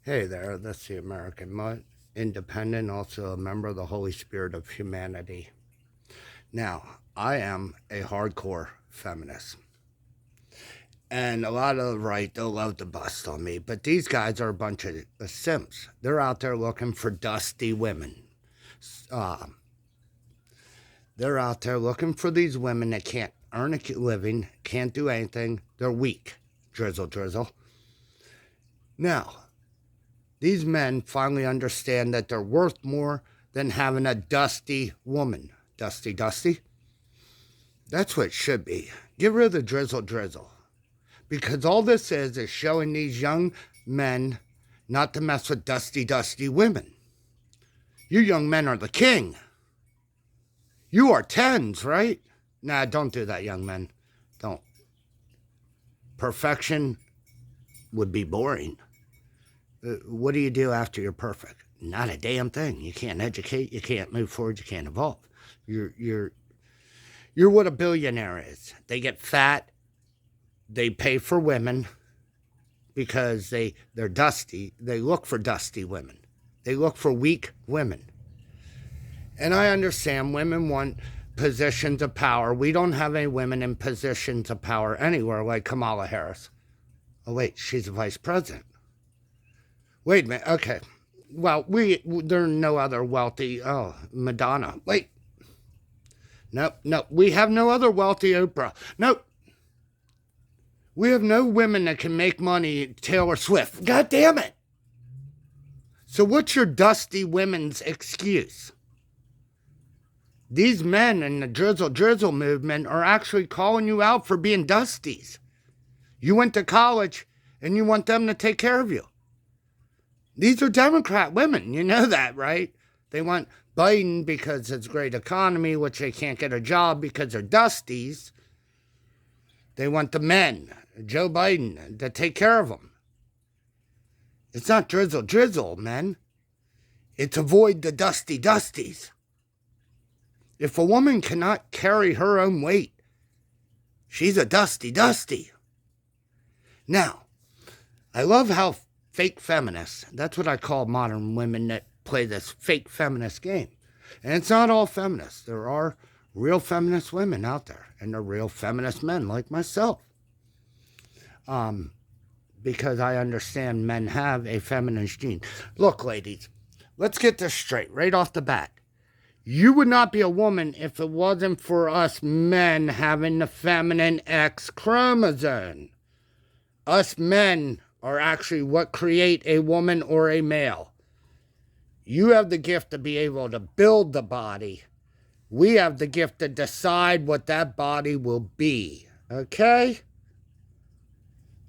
Hey there, that's the American Mutt, independent, also a member of the Holy Spirit of Humanity. Now, I am a hardcore feminist. And a lot of the right, they'll love to bust on me, but these guys are a bunch of simps. They're out there looking for dusty women. Uh, they're out there looking for these women that can't earn a living, can't do anything. They're weak. Drizzle, drizzle. Now, these men finally understand that they're worth more than having a dusty woman. Dusty, dusty? That's what it should be. Get rid of the drizzle, drizzle. Because all this is showing these young men not to mess with dusty, dusty women. You young men are the king. You are tens, right? Nah, don't do that, young men. Don't. Perfection would be boring. What do you do after you're perfect? Not a damn thing. You can't educate. You can't move forward. You can't evolve. You're what a billionaire is. They get fat. They pay for women because they're dusty. They look for dusty women. They look for weak women. And I understand women want positions of power. We don't have any women in positions of power anywhere like Kamala Harris. Oh, wait, she's a vice president. Wait a minute. Okay. Well, there are no other wealthy. Oh, Madonna. Wait. Nope. We have no other wealthy Oprah. Nope. We have no women that can make money. Taylor Swift. God damn it. So what's your dusty women's excuse? These men in the Drizzle Drizzle movement are actually calling you out for being dusties. You went to college and you want them to take care of you. These are Democrat women. You know that, right? They want Biden because it's great economy, which they can't get a job because they're dusties. They want the men, Joe Biden, to take care of them. It's not drizzle, drizzle, men. It's avoid the dusty dusties. If a woman cannot carry her own weight, she's a dusty dusty. Now, I love how fake feminists, that's what I call modern women that play this fake feminist game. And it's not all feminists. There are real feminist women out there, and they're real feminist men like myself. Because I understand men have a feminist gene. Look, ladies, let's get this straight right off the bat. You would not be a woman if it wasn't for us men having the feminine X chromosome. Us men are actually what create a woman or a male. You have the gift to be able to build the body. We have the gift to decide what that body will be. Okay?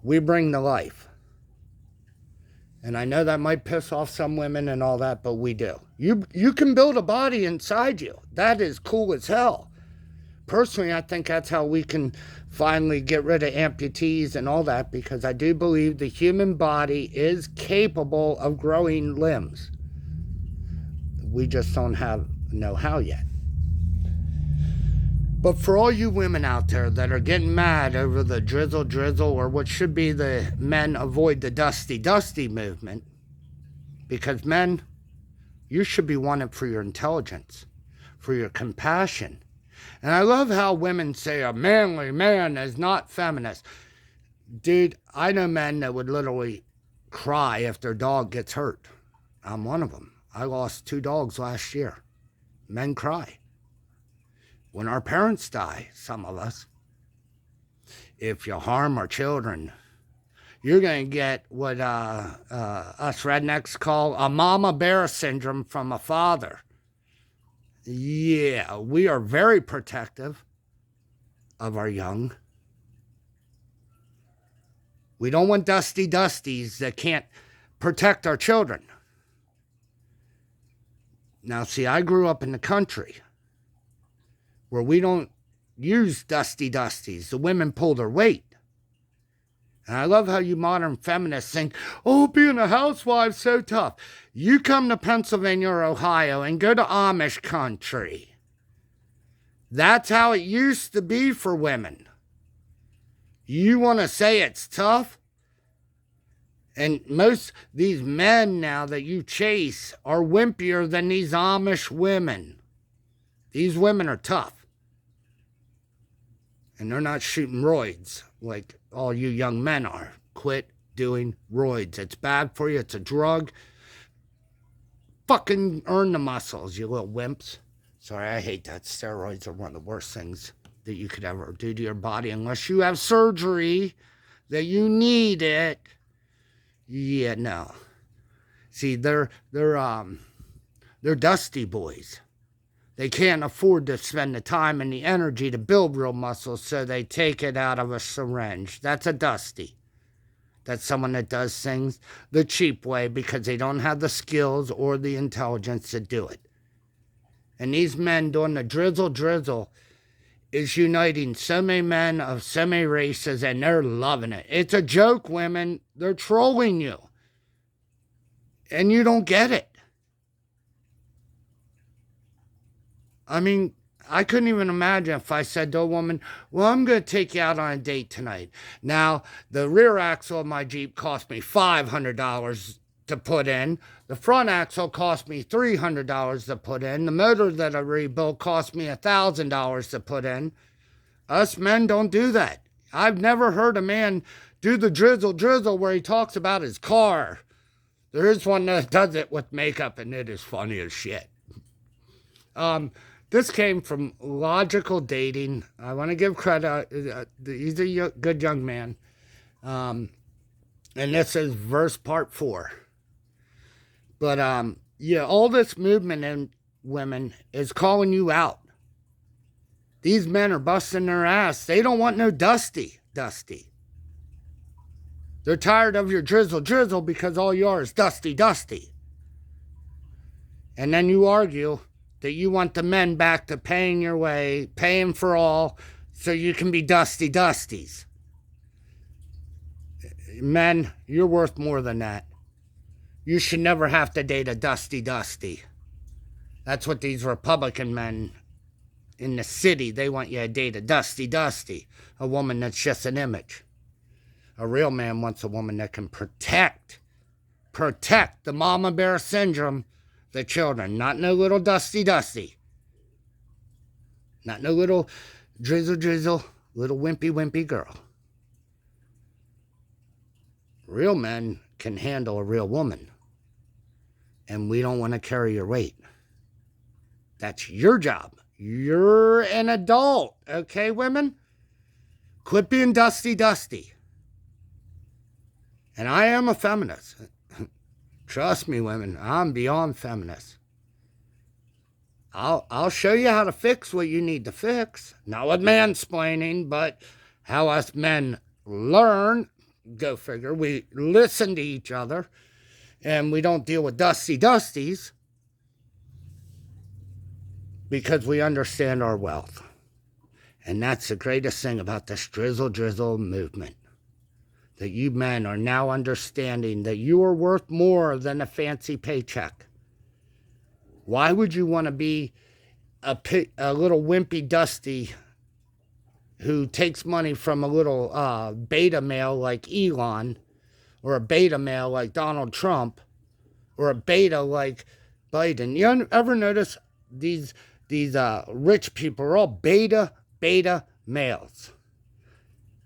We bring the life. And I know that might piss off some women and all that, but we do. You can build a body inside you. That is cool as hell. Personally, I think that's how we can finally get rid of amputees and all that, because I do believe the human body is capable of growing limbs. We just don't know how yet. But for all you women out there that are getting mad over the drizzle drizzle, or what should be the men avoid the dusty dusty movement, because men, you should be wanted for your intelligence, for your compassion. And I love how women say a manly man is not feminist. Dude, I know men that would literally cry if their dog gets hurt. I'm one of them. I lost 2 dogs last year. Men cry. When our parents die, some of us, if you harm our children, you're going to get what us rednecks call a mama bear syndrome from a father. Yeah, we are very protective of our young. We don't want dusty dusties that can't protect our children. Now, see, I grew up in the country where we don't use dusty dusties. The women pull their weight. And I love how you modern feminists think, oh, being a housewife's so tough. You come to Pennsylvania or Ohio and go to Amish country. That's how it used to be for women. You want to say it's tough? And most these men now that you chase are wimpier than these Amish women. These women are tough. And they're not shooting roids like all you young men are. Quit doing roids. It's bad for you. It's a drug. Fucking earn the muscles, you little wimps. Sorry, I hate that. Steroids are one of the worst things that you could ever do to your body unless you have surgery that you need it. Yeah, no. See, they're dusty boys. They can't afford to spend the time and the energy to build real muscles, so they take it out of a syringe. That's a dusty. That's someone that does things the cheap way because they don't have the skills or the intelligence to do it. And these men doing the drizzle drizzle is uniting so many men of so many races, and they're loving it. It's a joke, women. They're trolling you. And you don't get it. I mean, I couldn't even imagine if I said to a woman, well, I'm going to take you out on a date tonight. Now, the rear axle of my Jeep cost me $500 to put in. The front axle cost me $300 to put in. The motor that I rebuilt cost me $1,000 to put in. Us men don't do that. I've never heard a man do the drizzle drizzle where he talks about his car. There is one that does it with makeup, and it is funny as shit. This came from Logical Dating. I want to give credit. He's a good young man. And this is verse part 4. But, yeah, all this movement in women is calling you out. These men are busting their ass. They don't want no dusty. They're tired of your drizzle drizzle because all you are is dusty. And then you argue that you want the men back to paying your way, paying for all, so you can be dusties. Men, you're worth more than that. You should never have to date a dusty. That's what these Republican men in the city, they want you to date a dusty, a woman that's just an image. A real man wants a woman that can protect the mama bear syndrome, the children, not no little dusty. Not no little drizzle, little wimpy girl. Real men can handle a real woman. And we don't want to carry your weight. That's your job. You're an adult, okay, women? Quit being dusty. And I am a feminist. Trust me, women, I'm beyond feminist. I'll show you how to fix what you need to fix. Not with mansplaining, but how us men learn. Go figure. We listen to each other, and we don't deal with dusties because we understand our wealth. And that's the greatest thing about this drizzle drizzle movement. That you men are now understanding that you are worth more than a fancy paycheck. Why would you want to be a little wimpy dusty who takes money from a little beta male like Elon, or a beta male like Donald Trump, or a beta like Biden? You ever notice these rich people are all beta males?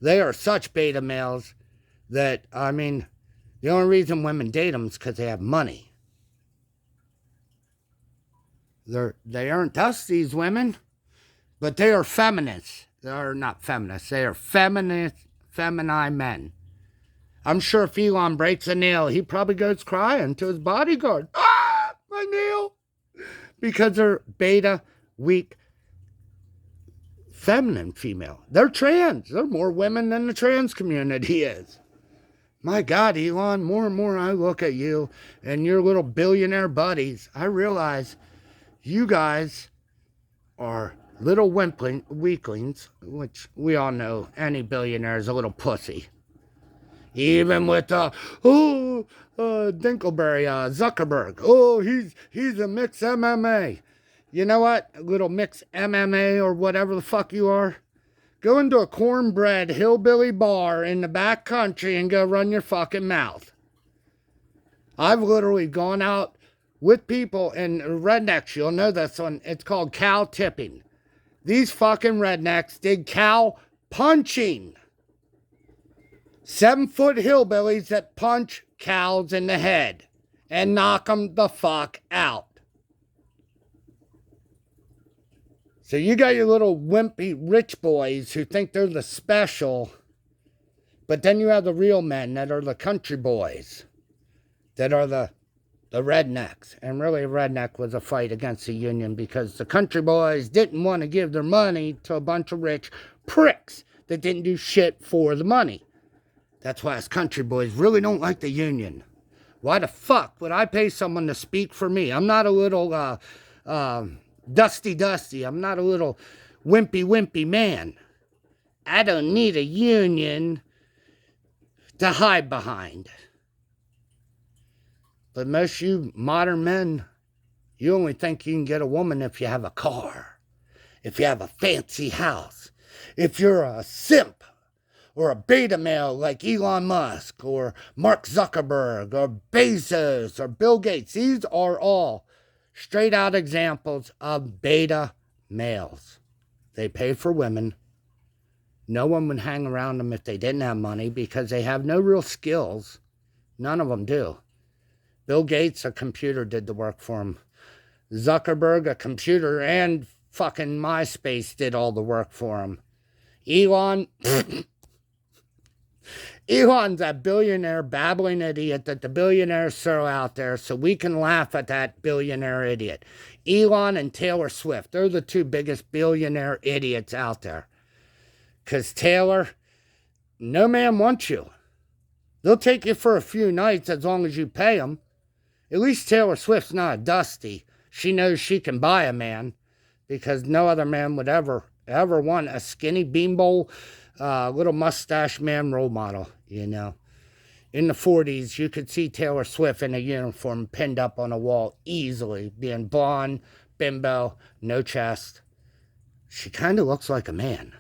They are such beta males that, I mean, the only reason women date them is because they have money. They aren't dusties, women, but they are feminists. They are not feminists. They are feminine men. I'm sure if Elon breaks a nail, he probably goes crying to his bodyguard. Ah, my nail! Because they're beta, weak, feminine female. They're trans. They're more women than the trans community is. My God, Elon, more and more I look at you and your little billionaire buddies, I realize you guys are little weaklings, which we all know any billionaire is a little pussy. Even with, Dinkleberry, Zuckerberg. Oh, he's a mixed MMA. You know what? A little mixed MMA or whatever the fuck you are. Go into a cornbread hillbilly bar in the back country and go run your fucking mouth. I've literally gone out with people in rednecks. You'll know this one. It's called cow tipping. These fucking rednecks did cow punching. 7-foot hillbillies that punch cows in the head and knock them the fuck out. So you got your little wimpy rich boys who think they're the special, but then you have the real men that are the country boys, that are the rednecks. And really, a redneck was a fight against the union because the country boys didn't want to give their money to a bunch of rich pricks that didn't do shit for the money. That's why us country boys really don't like the union. Why the fuck would I pay someone to speak for me? I'm not a little dusty. I'm not a little wimpy man. I don't need a union to hide behind. But most you modern men, you only think you can get a woman if you have a car, if you have a fancy house, if you're a simp or a beta male like Elon Musk or Mark Zuckerberg or Bezos or Bill Gates. These are all straight out examples of beta males. They pay for women. No one would hang around them if they didn't have money because they have no real skills. None of them do. Bill Gates, a computer, did the work for him. Zuckerberg, a computer, and fucking MySpace did all the work for him. Elon's that billionaire babbling idiot that the billionaires throw out there so we can laugh at that billionaire idiot. Elon and Taylor Swift, they're the two biggest billionaire idiots out there. Because Taylor, no man wants you. They'll take you for a few nights as long as you pay them. At least Taylor Swift's not a dusty. She knows she can buy a man because no other man would ever want a skinny beanbowl, little mustache man role model, you know. In the 40s, you could see Taylor Swift in a uniform pinned up on a wall easily, being blonde, bimbo, no chest. She kind of looks like a man.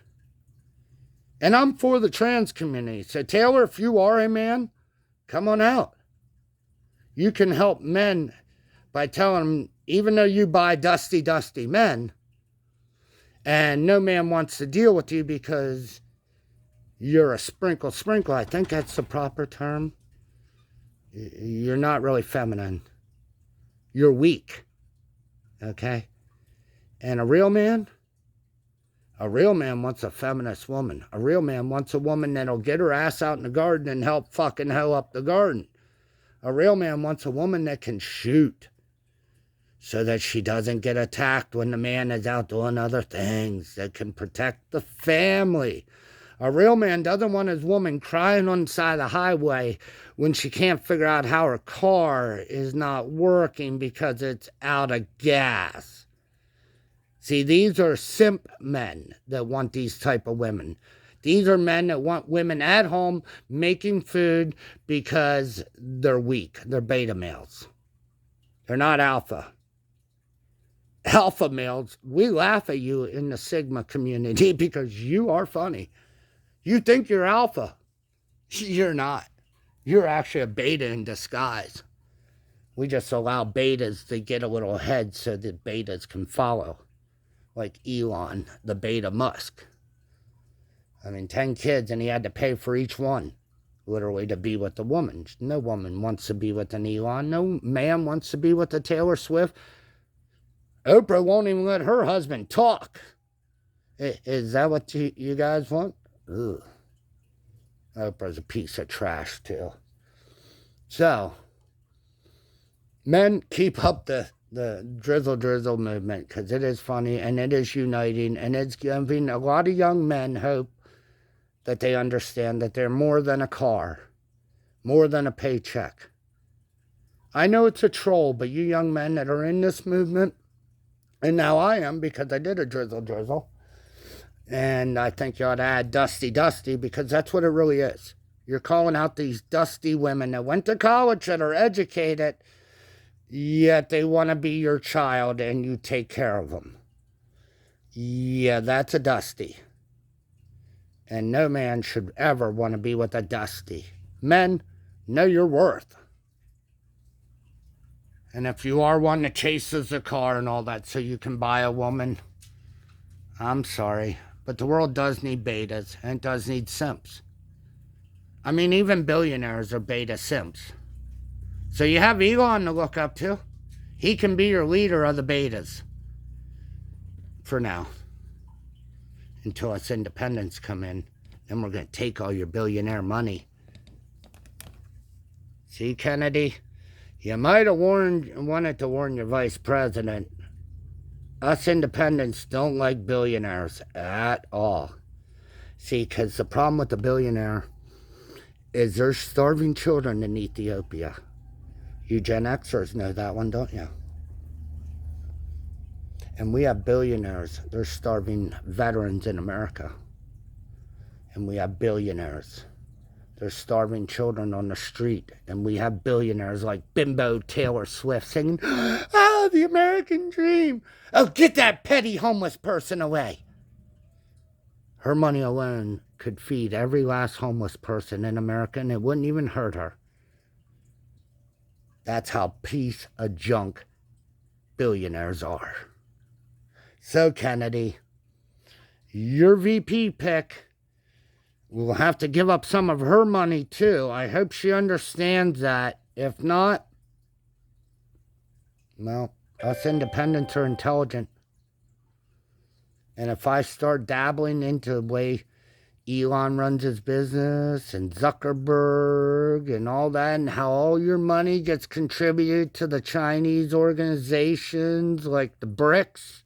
And I'm for the trans community. So, Taylor, if you are a man, come on out. You can help men by telling them, even though you buy dusty men, and no man wants to deal with you because you're a sprinkle. I think that's the proper term. You're not really feminine. You're weak. Okay? And a real man wants a feminist woman. A real man wants a woman that'll get her ass out in the garden and help fucking hoe up the garden. A real man wants a woman that can shoot so that she doesn't get attacked when the man is out doing other things, that can protect the family. A real man doesn't want his woman crying on the side of the highway when she can't figure out how her car is not working because it's out of gas. See, these are simp men that want these type of women. These are men that want women at home making food because they're weak. They're beta males. They're not alpha. Alpha males, we laugh at you in the Sigma community because you are funny. You think you're alpha. You're not. You're actually a beta in disguise. We just allow betas to get a little ahead so that betas can follow. Like Elon, the beta Musk. 10 kids and he had to pay for each one, literally, to be with the woman. No woman wants to be with an Elon. No man wants to be with a Taylor Swift. Oprah won't even let her husband talk. Is that what you guys want? Ugh. Oprah's a piece of trash, too. So, men, keep up the Drizzle Drizzle movement because it is funny and it is uniting and it's giving a lot of young men hope that they understand that they're more than a car, more than a paycheck. I know it's a troll, but you young men that are in this movement, and now I am because I did a Drizzle Drizzle, and I think you ought to add dusty because that's what it really is. You're calling out these dusty women that went to college, that are educated, yet they want to be your child and you take care of them. Yeah, that's a dusty. And no man should ever want to be with a dusty. Men, know your worth. And if you are one that chases a car and all that so you can buy a woman, I'm sorry, but the world does need betas and it does need simps. I mean, even billionaires are beta simps. So you have Elon to look up to. He can be your leader of the betas. For now. Until us independents come in. Then we're going to take all your billionaire money. See, Kennedy? You might have wanted to warn your vice president. Us independents don't like billionaires at all. See, because the problem with the billionaire is there's starving children in Ethiopia. You Gen Xers know that one, don't you? And we have billionaires. There's starving veterans in America. And we have billionaires. There's starving children on the street. And we have billionaires like Bimbo Taylor Swift singing, "Oh, the American dream. Oh, get that petty homeless person away." Her money alone could feed every last homeless person in America, and it wouldn't even hurt her. That's how piece of junk billionaires are. So, Kennedy, your VP pick will have to give up some of her money, too. I hope she understands that. If not, well, us independents are intelligent. And if I start dabbling into the way Elon runs his business and Zuckerberg and all that, and how all your money gets contributed to the Chinese organizations like the BRICS.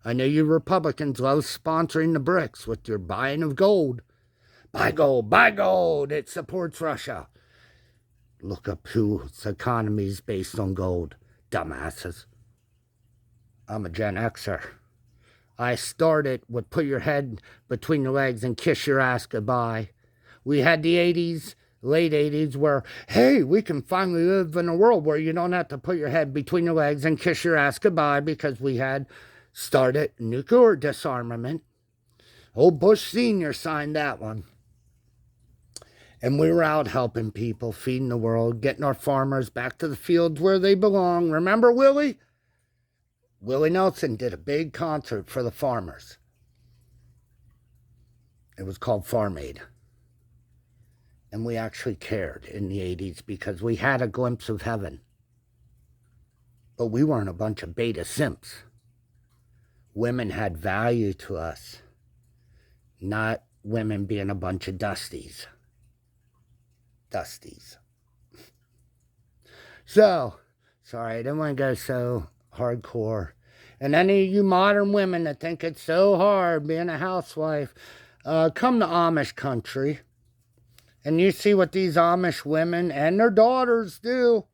I know you Republicans love sponsoring the BRICS with your buying of gold. Buy gold, buy gold. It supports Russia. Look up whose economy is based on gold, dumbasses. I'm a Gen Xer. I started with put your head between your legs and kiss your ass goodbye. We had the 80s, late 80s, where, hey, we can finally live in a world where you don't have to put your head between your legs and kiss your ass goodbye because we had started nuclear disarmament. Old Bush Sr. signed that one. And we were out helping people, feeding the world, getting our farmers back to the fields where they belong. Remember Willie? Willie Nelson did a big concert for the farmers. It was called Farm Aid. And we actually cared in the 80s because we had a glimpse of heaven. But we weren't a bunch of beta simps. Women had value to us, not women being a bunch of dusties. So, sorry, I didn't want to go so hardcore. And any of you modern women that think it's so hard being a housewife, come to Amish country. And you see what these Amish women and their daughters do.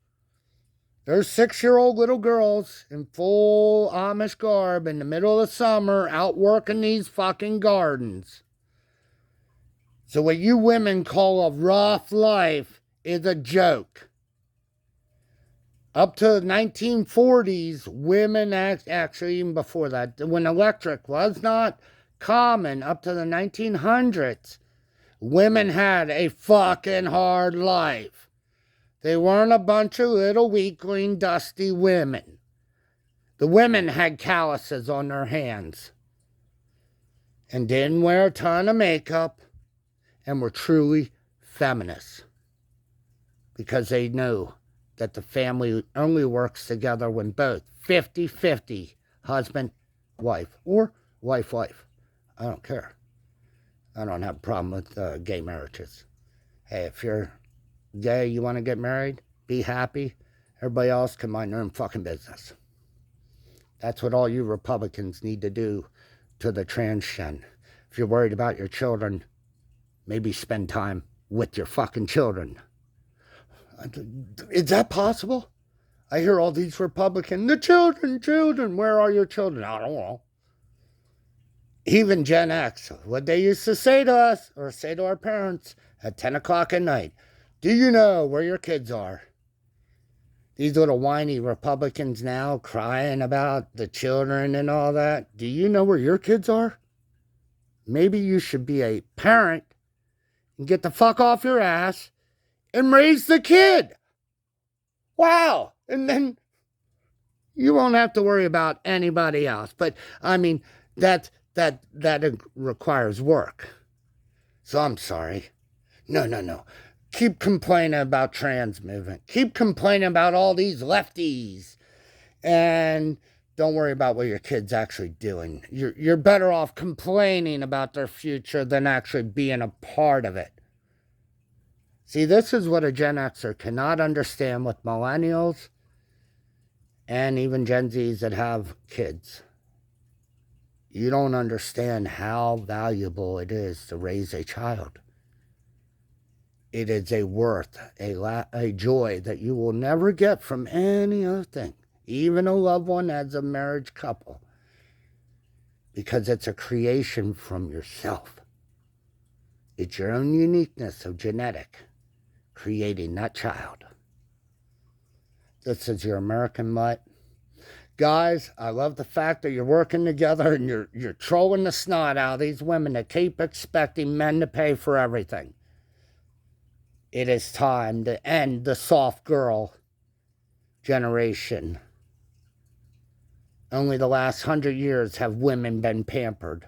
They're 6-year-old little girls in full Amish garb in the middle of the summer out working these fucking gardens. So what you women call a rough life is a joke. Up to the 1940s, women, actually even before that, when electric was not common, up to the 1900s, women had a fucking hard life. They weren't a bunch of little weakling, dusty women. The women had calluses on their hands and didn't wear a ton of makeup and were truly feminists because they knew that the family only works together when both 50-50, husband, wife, or wife-wife. I don't care. I don't have a problem with gay marriages. Hey, if you're gay, you want to get married, be happy. Everybody else can mind their own fucking business. That's what all you Republicans need to do to the transgen. If you're worried about your children, maybe spend time with your fucking children. Is that possible? I hear all these Republicans, the children, where are your children? I don't know. Even Gen X, what they used to say to us, or say to our parents at 10 o'clock at night, do you know where your kids are? These little whiny Republicans now crying about the children and all that. Do you know where your kids are? Maybe you should be a parent and get the fuck off your ass and raise the kid. Wow. And then You won't have to worry about anybody else. But, I mean, that requires work. So I'm sorry. No. Keep complaining about trans movement. Keep complaining about all these lefties. And don't worry about what your kid's actually doing. You're better off complaining about their future than actually being a part of it. See, this is what a Gen Xer cannot understand with millennials and even Gen Zs that have kids. You don't understand how valuable it is to raise a child. It is a worth, a joy that you will never get from any other thing, even a loved one as a marriage couple, because it's a creation from yourself. It's your own uniqueness of genetic creating that child. This is your American Mutt. Guys, I love the fact that you're working together and you're trolling the snot out of these women that keep expecting men to pay for everything. It is time to end the soft girl generation. Only the last 100 years have women been pampered.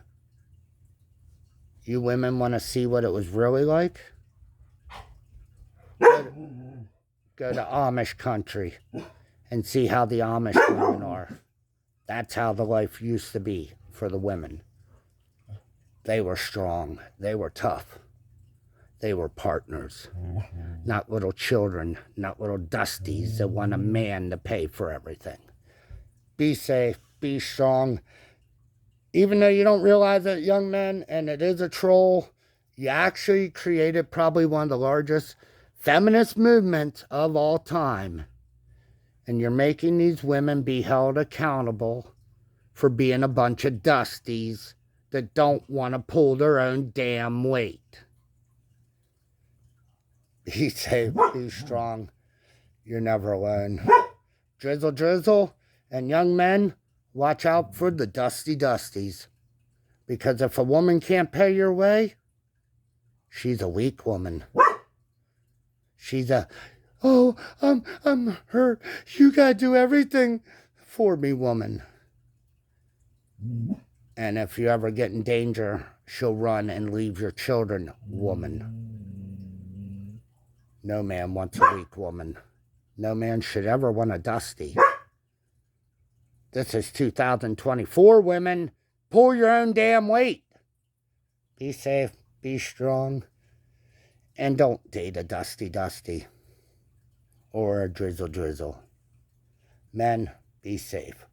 You women want to see what it was really like? Go to Amish country and see how the Amish women are. That's how the life used to be for the women. They were strong. They were tough. They were partners. Not little children, not little dusties that want a man to pay for everything. Be safe. Be strong. Even though you don't realize it, young men, and it is a troll, you actually created probably one of the largest feminist movements of all time. And you're making these women be held accountable for being a bunch of dusties that don't want to pull their own damn weight. Be safe, be strong. You're never alone. Drizzle Drizzle and young men, watch out for the dusty dusties. Because if a woman can't pay your way, she's a weak woman. She's a, oh, I'm hurt. You gotta do everything for me, woman. And if you ever get in danger, she'll run and leave your children, woman. No man wants a weak woman. No man should ever want a dusty. This is 2024, women. Pull your own damn weight. Be safe, be strong, and don't date a dusty or a drizzle. Men, be safe.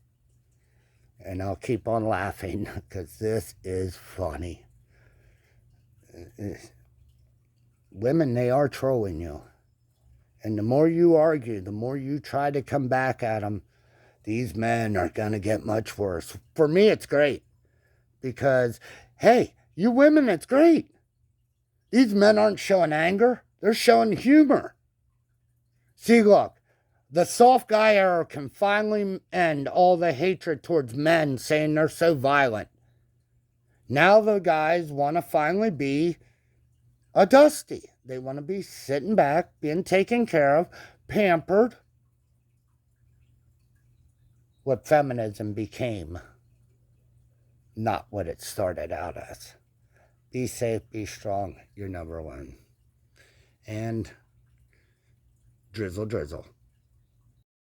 And I'll keep on laughing because this is funny. Women, they are trolling you. And the more you argue, the more you try to come back at them, these men are going to get much worse. For me, it's great. Because, hey, you women, it's great. These men aren't showing anger. They're showing humor. See, look, the soft guy era can finally end all the hatred towards men saying they're so violent. Now the guys want to finally be a dusty. They want to be sitting back, being taken care of, pampered. What feminism became, not what it started out as. Be safe, be strong. You're never alone. And drizzle.